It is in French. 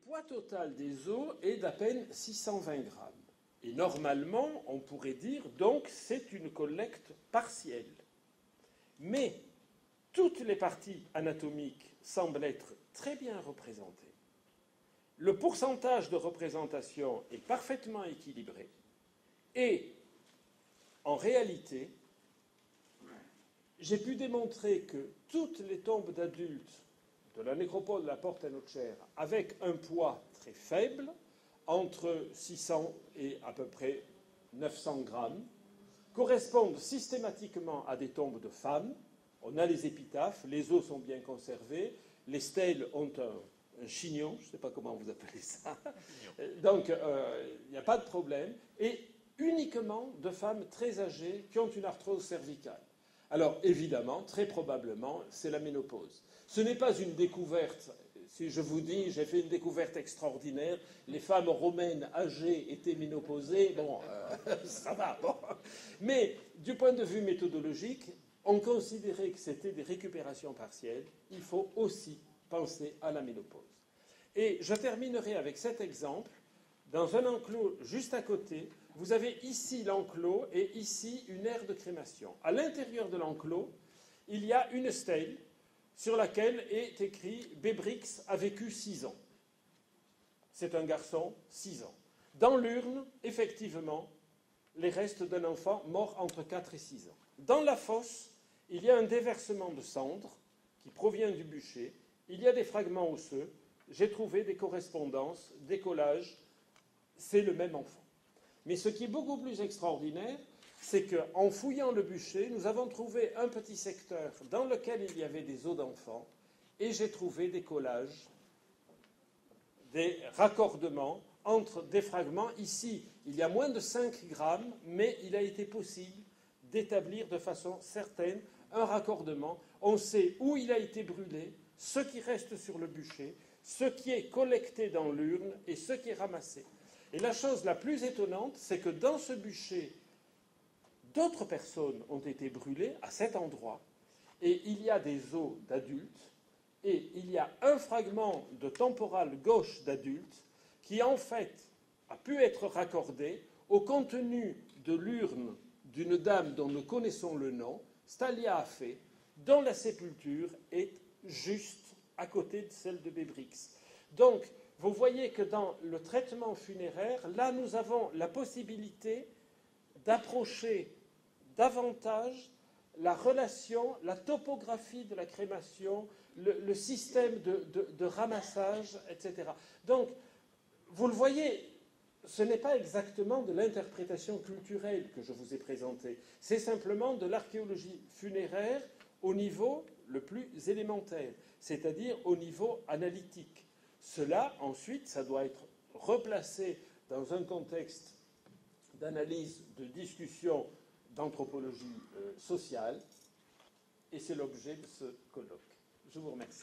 poids total des os est d'à peine 620 grammes. Et normalement, on pourrait dire, donc, c'est une collecte partielle. Mais toutes les parties anatomiques semblent être très bien représentées. Le pourcentage de représentation est parfaitement équilibré. Et, en réalité, j'ai pu démontrer que toutes les tombes d'adultes de la nécropole de la Porte-à-Nochère, avec un poids très faible, entre 600 et à peu près 900 grammes, correspondent systématiquement à des tombes de femmes. On a les épitaphes, les os sont bien conservés, les stèles ont un chignon, je ne sais pas comment vous appelez ça, donc il n'y a pas de problème, et uniquement de femmes très âgées qui ont une arthrose cervicale. Alors évidemment, très probablement, c'est la ménopause. Ce n'est pas une découverte. Si je vous dis, j'ai fait une découverte extraordinaire, les femmes romaines âgées étaient ménopausées, bon, ça va, bon. Mais du point de vue méthodologique, on considérait que c'était des récupérations partielles. Il faut aussi penser à la ménopause. Et je terminerai avec cet exemple. Dans un enclos juste à côté, vous avez ici l'enclos et ici une aire de crémation. À l'intérieur de l'enclos, il y a une stèle sur laquelle est écrit « Bébrix a vécu 6 ans ». C'est un garçon, 6 ans. Dans l'urne, effectivement, les restes d'un enfant mort entre 4 et 6 ans. Dans la fosse, il y a un déversement de cendres qui provient du bûcher. Il y a des fragments osseux. J'ai trouvé des correspondances, des collages. C'est le même enfant. Mais ce qui est beaucoup plus extraordinaire, c'est qu'en fouillant le bûcher, nous avons trouvé un petit secteur dans lequel il y avait des os d'enfants, et j'ai trouvé des collages, des raccordements entre des fragments. Ici, il y a moins de 5 grammes, mais il a été possible d'établir de façon certaine un raccordement. On sait où il a été brûlé, ce qui reste sur le bûcher, ce qui est collecté dans l'urne et ce qui est ramassé. Et la chose la plus étonnante, c'est que dans ce bûcher, d'autres personnes ont été brûlées à cet endroit, et il y a des os d'adultes, et il y a un fragment de temporal gauche d'adulte qui, en fait, a pu être raccordé au contenu de l'urne d'une dame dont nous connaissons le nom, Stalia Affé, dont la sépulture est juste à côté de celle de Bébrix. Donc, vous voyez que dans le traitement funéraire, là, nous avons la possibilité d'approcher davantage la relation, la topographie de la crémation, le système de ramassage, etc. Donc, vous le voyez, ce n'est pas exactement de l'interprétation culturelle que je vous ai présentée, c'est simplement de l'archéologie funéraire au niveau le plus élémentaire, c'est-à-dire au niveau analytique. Cela, ensuite, ça doit être replacé dans un contexte d'analyse, de discussion, d'anthropologie sociale, et c'est l'objet de ce colloque. Je vous remercie.